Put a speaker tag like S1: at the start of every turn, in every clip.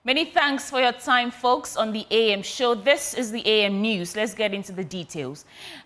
S1: Many thanks for your time, folks, on the AM show. This is the AM News. Let's get into the details.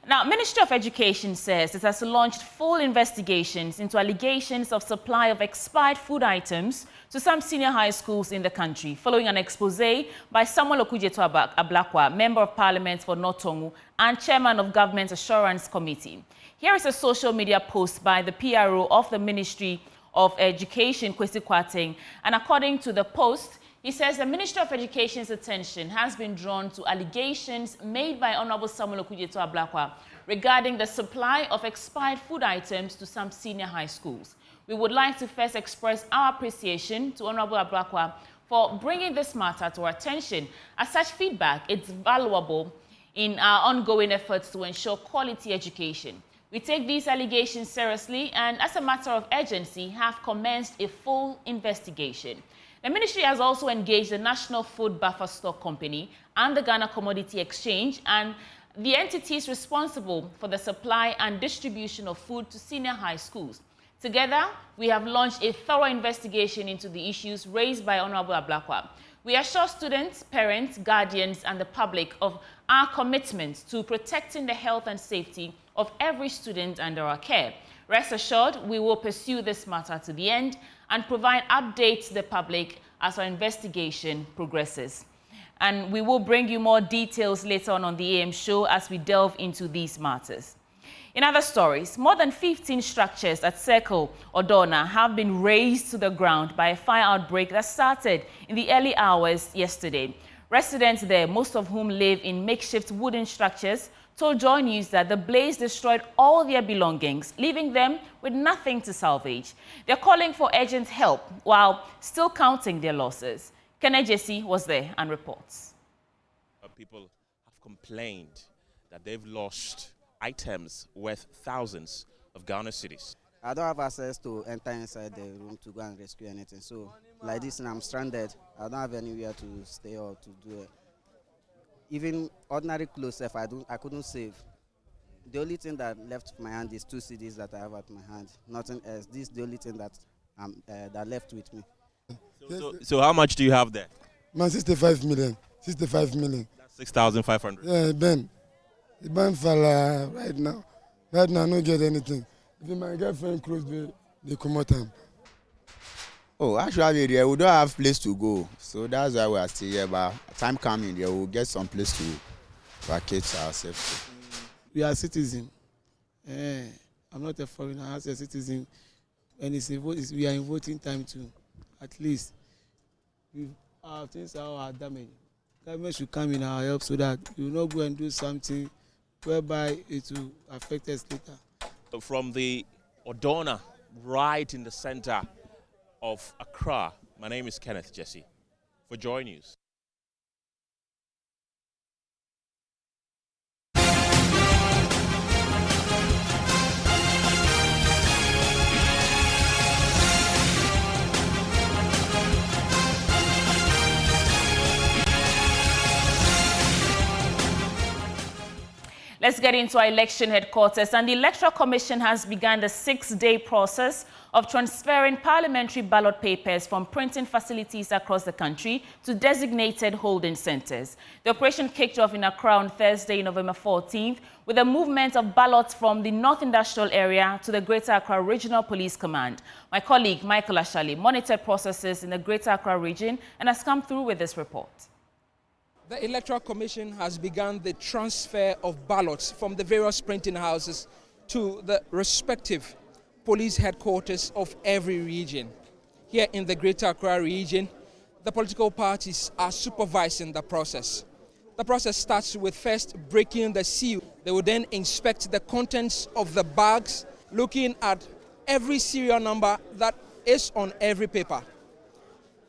S1: Now, Ministry of Education says it has launched full investigations into allegations of supply of expired food items to some senior high schools in the country, following an expose by Samuel Okudzeto Ablakwa, Member of Parliament for North Tongu and Chairman of Government Assurance Committee. Here is a social media post by the PRO of the Ministry of Education, Kwesi Kwarteng, and according to the post, he says the Ministry of Education's attention has been drawn to allegations made by Honorable Samuel Okudzeto Ablakwa regarding the supply of expired food items to some senior high schools. We would like to first express our appreciation to Honorable Ablakwa for bringing this matter to our attention, as such feedback is valuable in our ongoing efforts to ensure quality education. We take these allegations seriously and, as a matter of urgency, have commenced a full investigation. The ministry has also engaged the National Food Buffer Stock Company and the Ghana Commodity Exchange and the entities responsible for the supply and distribution of food to senior high schools. Together, we have launched a thorough investigation into the issues raised by Honorable Ablakwa. We assure students, parents, guardians, and the public of our commitment to protecting the health and safety of every student under our care. Rest assured, we will pursue this matter to the end and provide updates to the public as our investigation progresses. And we will bring you more details later on the AM show as we delve into these matters. In other stories, more than 15 structures at Circle Odona have been razed to the ground by a fire outbreak that started in the early hours yesterday. Residents there, most of whom live in makeshift wooden structures, told Joy News that the blaze destroyed all their belongings, leaving them with nothing to salvage. They're calling for urgent help while still counting their losses. Kenneth Jesse was there and reports.
S2: People have complained that they've lost items worth thousands of Ghana cedis.
S3: I don't have access to enter inside the room to go and rescue anything. So, like this, and I'm stranded. I don't have anywhere to stay or to do it. Even ordinary clothes, if I couldn't save. The only thing that left my hand is 2 CDs that I have at my hand. Nothing else. This is the only thing that that left with me.
S2: So how much do you have there?
S4: Man, 65 million. 65 million.
S2: That's 6,500.
S4: Yeah, Ben. The bank fell right now. Right now, I don't get anything. If my girlfriend close, they come out.
S5: Oh, actually, we don't have place to go, so that's why we are still here. But time coming, we will get some place to vacate ourselves.
S6: We are citizens. I'm not a foreigner. As a citizen, when it's we are in voting time too. At least, our things are damaged. Government should come in our help so that we will not go and do something whereby it will affect us later.
S2: From the Odona, right in the center of Accra, my name is Kenneth Jesse for Joy News.
S1: Let's get into our election headquarters. And the Electoral Commission has begun the 6-day process of transferring parliamentary ballot papers from printing facilities across the country to designated holding centers. The operation kicked off in Accra on Thursday, November 14th, with a movement of ballots from the North Industrial Area to the Greater Accra Regional Police Command. My colleague, Michael Ashali, monitored processes in the Greater Accra region and has come through with this report.
S7: The Electoral Commission has begun the transfer of ballots from the various printing houses to the respective police headquarters of every region. Here in the Greater Accra region, the political parties are supervising the process. The process starts with first breaking the seal. They will then inspect the contents of the bags, looking at every serial number that is on every paper.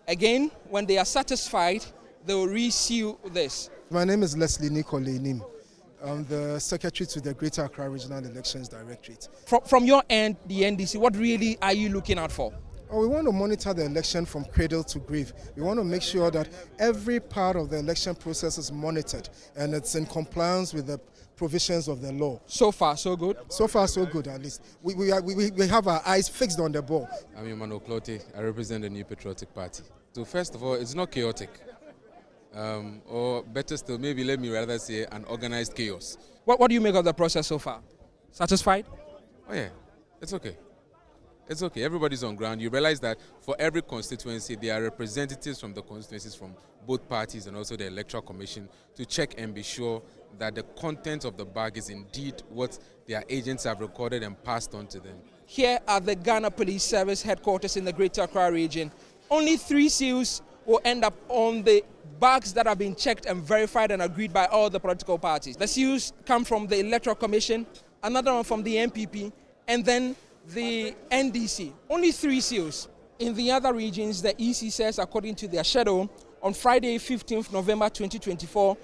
S7: Again, when they are satisfied, they will reseal this.
S4: My name is Leslie Nicole. I'm the secretary to the Greater Accra Regional Elections Directorate.
S7: From your end, the NDC, what really are you looking out for?
S4: We want to monitor the election from cradle to grave. We want to make sure that every part of the election process is monitored and it's in compliance with the provisions of the law.
S7: So far, so good?
S4: So far, so good, at least. We have our eyes fixed on the ball.
S8: I'm Emmanuel Clote. I represent the New Patriotic Party. So first of all, it's not chaotic. Or better still, maybe let me rather say an organized chaos.
S7: What do you make of the process so far? Satisfied?
S8: Oh yeah, it's okay. It's okay. Everybody's on ground. You realize that for every constituency, there are representatives from the constituencies from both parties and also the Electoral Commission to check and be sure that the content of the bag is indeed what their agents have recorded and passed on to them.
S7: Here at the Ghana Police Service headquarters in the Greater Accra region, only 3 seals will end up on the bags that have been checked and verified and agreed by all the political parties. The seals come from the Electoral Commission, another one from the MPP, and then the NDC. Only 3 seals. In the other regions, the EC says, according to their schedule, on Friday, 15th November 2024,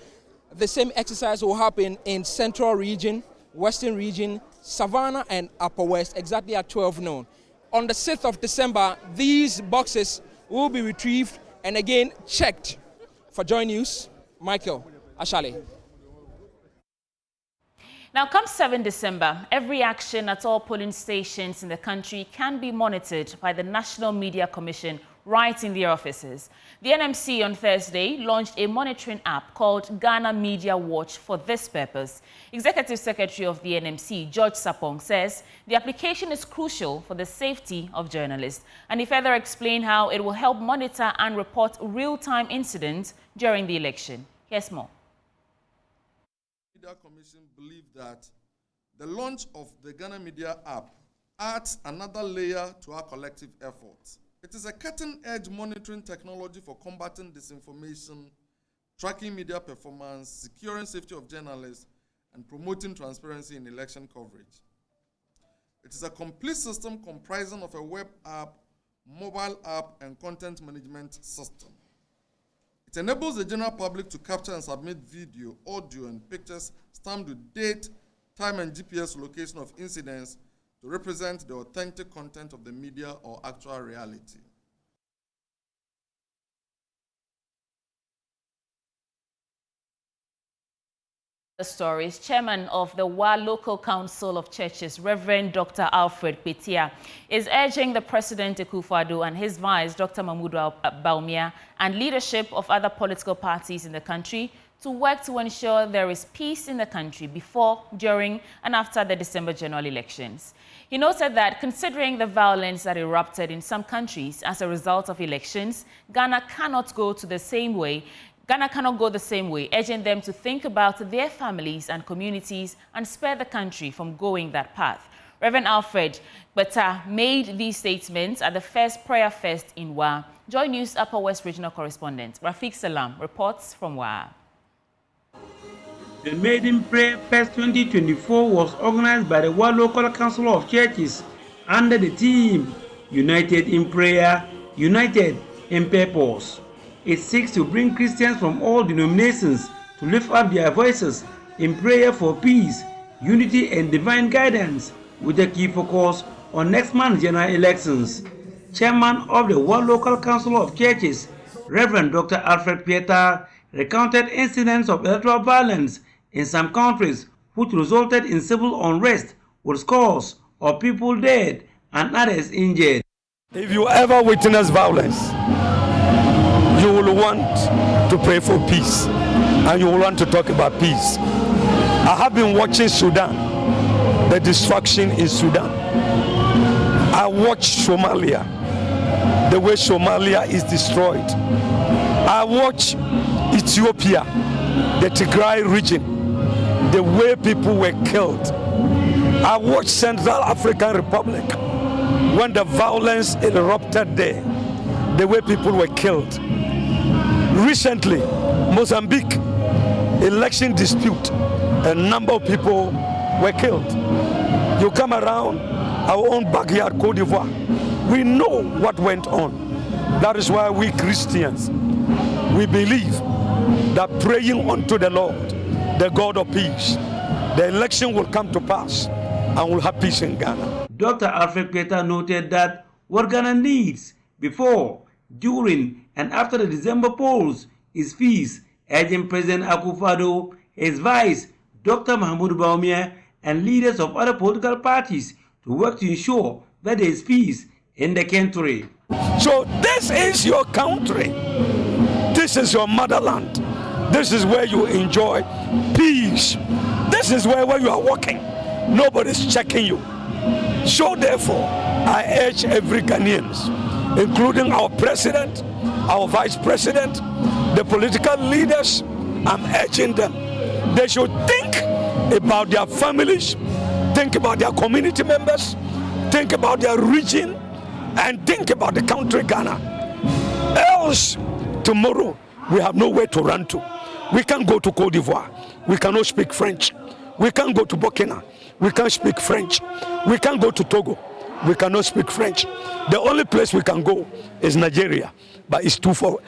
S7: the same exercise will happen in Central Region, Western Region, Savannah, and Upper West, exactly at 12 noon. On the 6th of December, these boxes will be retrieved and again checked. For Joy News, Michael Ashale.
S1: Now, come 7 December, every action at all polling stations in the country can be monitored by the National Media Commission right in their offices. The NMC on Thursday launched a monitoring app called Ghana Media Watch for this purpose. Executive Secretary of the NMC, George Sapong, says the application is crucial for the safety of journalists. And he further explained how it will help monitor and report real-time incidents during the election. Here's more.
S9: Media Commission believe that the launch of the Ghana Media app adds another layer to our collective efforts. It is a cutting-edge monitoring technology for combating disinformation, tracking media performance, securing safety of journalists, and promoting transparency in election coverage. It is a complete system comprising of a web app, mobile app, and content management system. It enables the general public to capture and submit video, audio, and pictures stamped with date, time, and GPS location of incidents to represent the authentic content of the media or actual reality.
S1: The stories. Chairman of the WA Local Council of Churches, Reverend Dr. Alfred Petia, is urging the President Akufo-Addo and his vice, Dr. Mahmoud Bawumia, and leadership of other political parties in the country to work to ensure there is peace in the country before, during, and after the December general elections. He noted that considering the violence that erupted in some countries as a result of elections, Ghana cannot go the same way, urging them to think about their families and communities and spare the country from going that path. Reverend Alfred Petia made these statements at the first prayer fest in WA. Joy News Upper West Regional Correspondent Rafiq Salam reports from WA.
S10: The Maiden Prayer Fest 2024 was organized by the WA Local Council of Churches under the theme United in Prayer, United in Purpose. It seeks to bring Christians from all denominations to lift up their voices in prayer for peace, unity, and divine guidance, with a key focus on next month's general elections. Chairman of the WA Local Council of Churches, Reverend Dr. Alfred Petia, recounted incidents of electoral violence in some countries which resulted in civil unrest with scores of people dead and others injured.
S11: If you ever witness violence, you will want to pray for peace and you will want to talk about peace. I have been watching Sudan, the destruction in Sudan. I watched Somalia, the way Somalia is destroyed. I watched Ethiopia, the Tigray region, the way people were killed. I watched Central African Republic when the violence erupted there, the way people were killed. Recently, Mozambique, election dispute, a number of people were killed. You come around our own backyard, Cote d'Ivoire, we know what went on. That is why we Christians, we believe that praying unto the Lord, the God of peace, the election will come to pass and will have peace in Ghana.
S10: Dr. Alfred Petia noted that what Ghana needs before, during, and after the December polls is peace, urging President Akufo-Addo, his vice, Dr. Mahmoud Bawumia, and leaders of other political parties to work to ensure that there is peace in the country.
S11: So this is your country. This is your motherland. This is where you enjoy peace. This is where when you are walking, nobody's checking you. So therefore, I urge every Ghanaians, including our president, our vice president, the political leaders, I'm urging them. They should think about their families, think about their community members, think about their region, and think about the country Ghana. Else, tomorrow, we have nowhere to run to. We can't go to Cote d'Ivoire. We cannot speak French. We can't go to Burkina. We can't speak French. We can't go to Togo. We cannot speak French. The only place we can go is Nigeria, but it's too far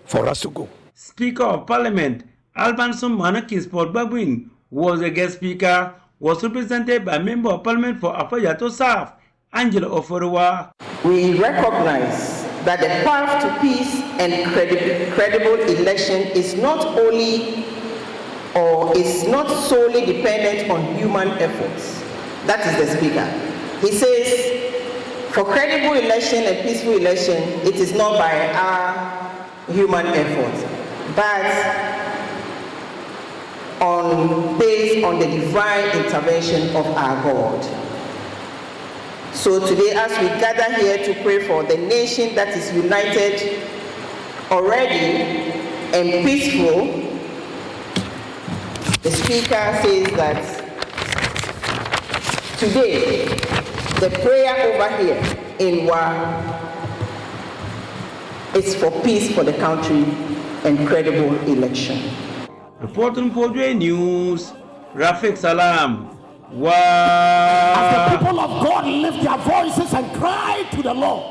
S11: for us to go.
S10: Speaker of Parliament, Albanson Manakis Port Babuin, was a guest speaker, was represented by Member of Parliament for Afayato South, Angela Oforiwa.
S12: We recognize that the path to peace and credible election is not solely dependent on human efforts. That is the speaker. He says, for credible election and peaceful election, it is not by our human efforts, but based on the divine intervention of our God. So today, as we gather here to pray for the nation that is united already and peaceful, the speaker says that today, the prayer over here in Wa is for peace for the country and credible election.
S10: Reporting for J News, Rafik Salam. Wow.
S13: As the people of God lift their voices and cry to the Lord,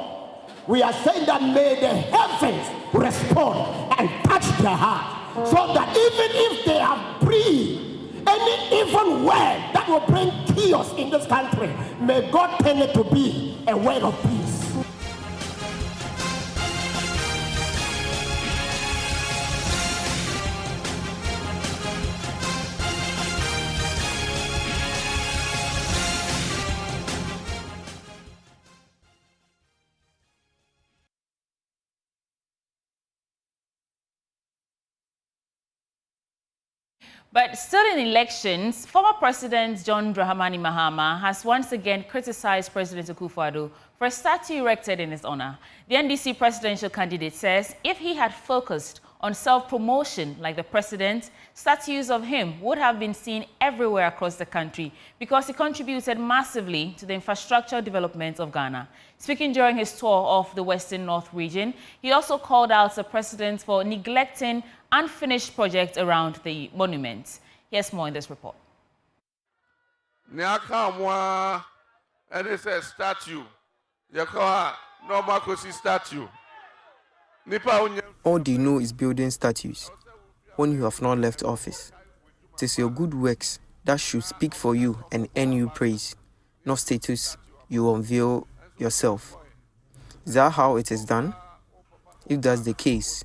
S13: we are saying that may the heavens respond and touch their heart, so that even if they have breathed any evil word that will bring chaos in this country, may God turn it to be a word of peace.
S1: But still in elections, former President John Dramani Mahama has once again criticized President Akufo-Addo for a statue erected in his honor. The NDC presidential candidate says if he had focused on self-promotion like the president, statues of him would have been seen everywhere across the country because he contributed massively to the infrastructure development of Ghana. Speaking during his tour of the Western North region, he also called out the president for neglecting unfinished projects around the monument. Here's more in this report.
S14: And it's a statue. Normal statue.
S15: All they know is building statues when you have not left office. It is your good works that should speak for you and earn you praise, not status you unveil yourself. Is that how it is done? If that's the case,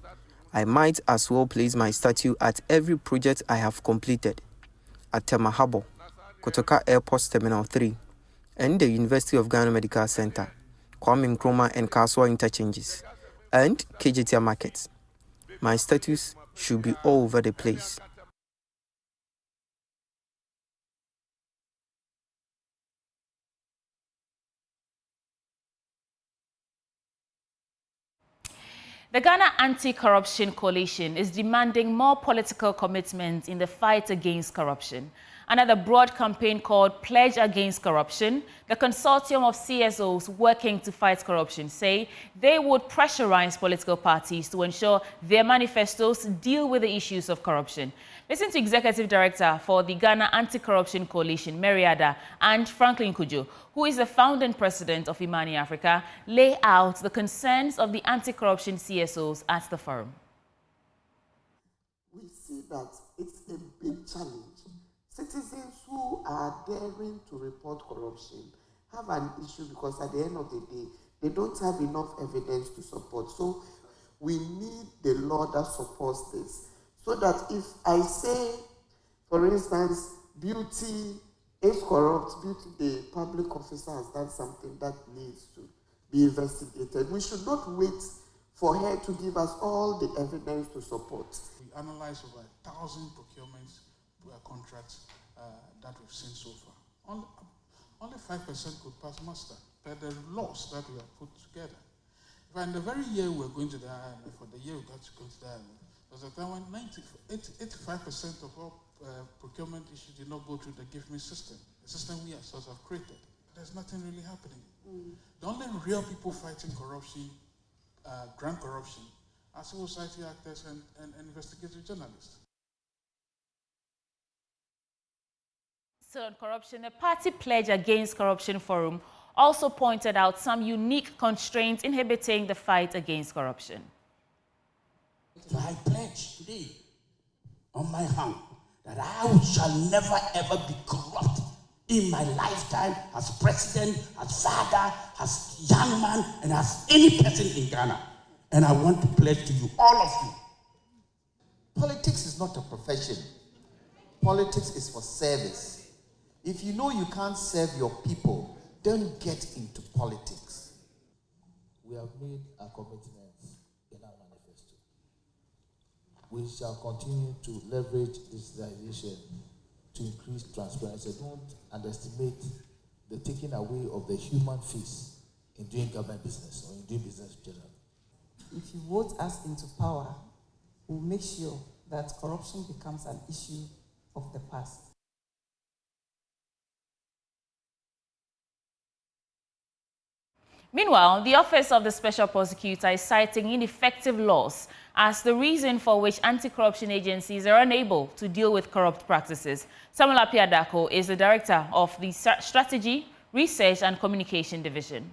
S15: I might as well place my statue at every project I have completed at Temahabo, Kotoka Airport Terminal 3, and the University of Ghana Medical Center, Kwame Nkrumah and Kaswa interchanges, and KJTR markets. My statues should be all over the place.
S1: The Ghana Anti-Corruption Coalition is demanding more political commitment in the fight against corruption. Under the broad campaign called Pledge Against Corruption, the consortium of CSOs working to fight corruption say they would pressurize political parties to ensure their manifestos deal with the issues of corruption. Listen to Executive Director for the Ghana Anti-Corruption Coalition, Meriada, and Franklin Kujo, who is the founding president of Imani Africa, lay out the concerns of the anti-corruption CSOs at the forum.
S16: We see that it's a big challenge. Citizens who are daring to report corruption have an issue because at the end of the day, they don't have enough evidence to support. So we need the law that supports this. So that if I say, for instance, beauty is corrupt, beauty, the public officer has done something that needs to be investigated. We should not wait for her to give us all the evidence to support.
S17: We analyzed over 1,000 procurement contracts that we've seen so far. Only 5% could pass muster per the laws that we have put together. If in the very year we're going to the IMF, or the year we got to go to the IMF, there was a time when 85% of all procurement issues did not go through the Give Me system, the system we ourselves have created. There's nothing really happening. The only real people fighting corruption, grand corruption, are civil society actors and investigative journalists.
S1: So on corruption, the Party Pledge Against Corruption Forum also pointed out some unique constraints inhibiting the fight against corruption.
S18: So I pledge today on my hand that I shall never ever be corrupt in my lifetime as president, as father, as young man, and as any person in Ghana. And I want to pledge to you, all of you.
S19: Politics is not a profession. Politics is for service. If you know you can't serve your people, don't get into politics.
S20: We have made our commitments in our manifesto. We shall continue to leverage digitalization to increase transparency. Don't underestimate the taking away of the human face in doing government business or in doing business in general.
S21: If you vote us into power, we'll make sure that corruption becomes an issue of the past.
S1: Meanwhile, the Office of the Special Prosecutor is citing ineffective laws as the reason for which anti-corruption agencies are unable to deal with corrupt practices. Samuel Apiadako is the Director of the Strategy, Research and Communication Division.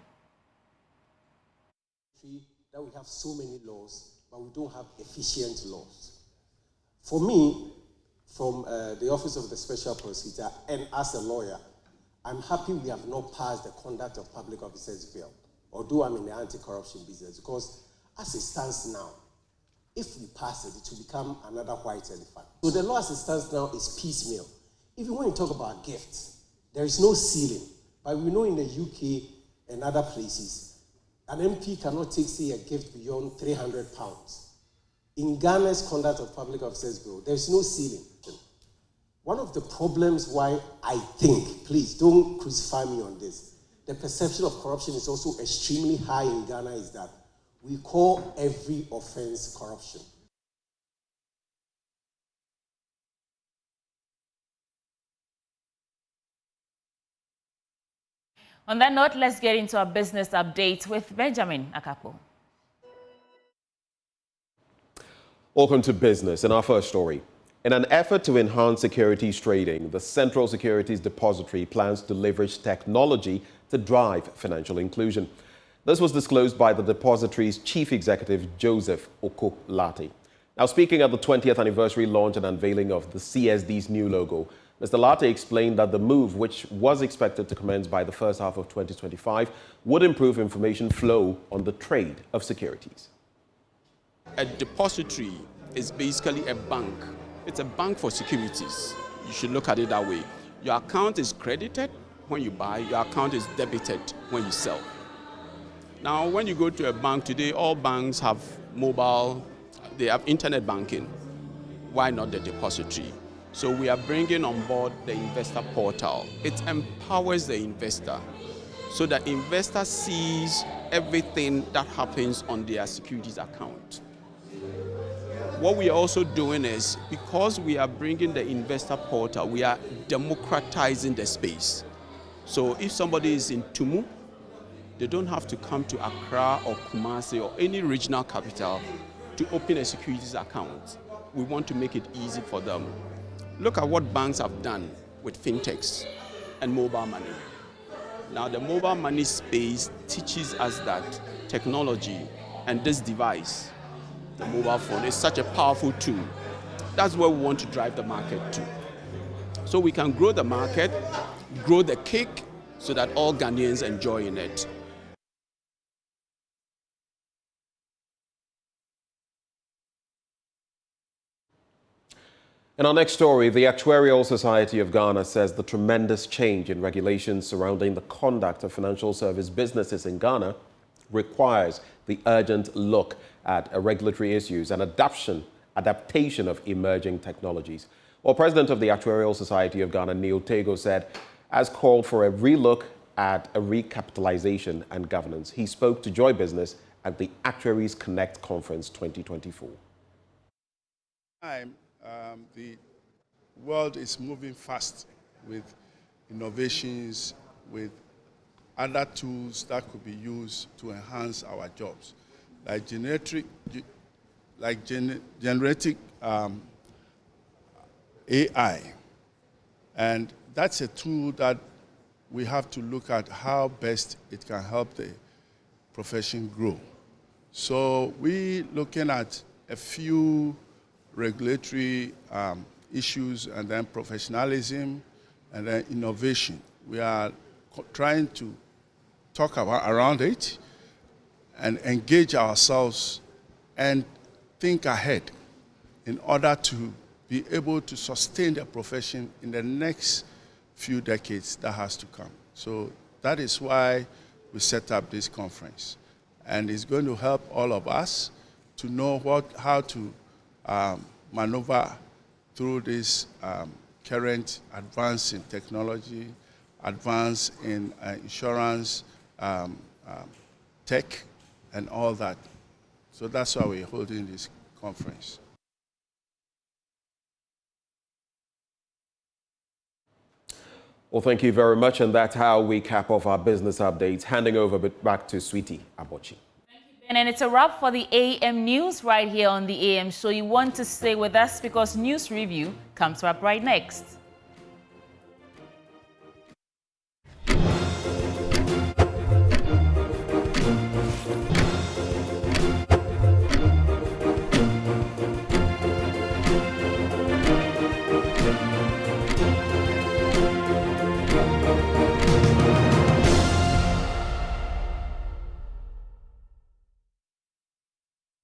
S22: That we have so many laws, but we don't have efficient laws. For me, from the Office of the Special Prosecutor and as a lawyer, I'm happy we have not passed the Conduct of Public Officers Bill, although I'm in the anti-corruption business, because as it stands now, if we pass it, it will become another white elephant. So the law as it stands now is piecemeal. Even when you talk about gifts, there is no ceiling. But we know in the UK and other places, an MP cannot take, say, a gift beyond £300. In Ghana's Conduct of Public Officers Bill, there is no ceiling. One of the problems why I think, please don't crucify me on this, the perception of corruption is also extremely high in Ghana is that we call every offense corruption.
S1: On that note, let's get into our business update with Benjamin Akapo.
S23: Welcome to Business. In our first story, in an effort to enhance securities trading, the Central Securities Depository plans to leverage technology to drive financial inclusion. This was disclosed by the depository's chief executive, Joseph Oko-Lati. Now, speaking at the 20th anniversary launch and unveiling of the CSD's new logo, Mr. Lati explained that the move, which was expected to commence by the first half of 2025, would improve information flow on the trade of securities.
S24: A depository is basically a bank. It's a bank for securities. You should look at it that way. Your account is credited when you buy, your account is debited when you sell. Now, when you go to a bank today, all banks have mobile, they have internet banking. Why not the depository? So we are bringing on board the investor portal. It empowers the investor so that investor sees everything that happens on their securities account. What we are also doing is, because we are bringing the investor portal, we are democratizing the space. So if somebody is in Tumu, they don't have to come to Accra or Kumasi or any regional capital to open a securities account. We want to make it easy for them. Look at what banks have done with fintechs and mobile money. Now, the mobile money space teaches us that technology and this device, the mobile phone, is such a powerful tool. That's where we want to drive the market to. So we can grow the market, grow the cake, so that all Ghanaians enjoy in it.
S23: In our next story, the Actuarial Society of Ghana says the tremendous change in regulations surrounding the conduct of financial service businesses in Ghana requires the urgent look at regulatory issues and adaptation of emerging technologies. Well, President of the Actuarial Society of Ghana, Neil Tego, said, has called for a relook at a recapitalization and governance. He spoke to Joy Business at the Actuaries Connect Conference 2024.
S2: The world is moving fast with innovations, with other tools that could be used to enhance our jobs, like generative AI. And that's a tool that we have to look at how best it can help the profession grow. So we're looking at a few regulatory issues, and then professionalism, and then innovation. We are trying to talk around it and engage ourselves and think ahead in order to be able to sustain the profession in the next few decades that has to come. So that is why we set up this conference. And it's going to help all of us to know how to maneuver through this current advance in technology, advance in insurance, tech, and all that. So that's why we're holding this conference.
S23: Well, thank you very much, and that's how we cap off our business updates. Handing over back to Sweetie Abochi.
S1: And it's a wrap for the AM News right here on the AM Show. You want to stay with us because News Review comes up right next.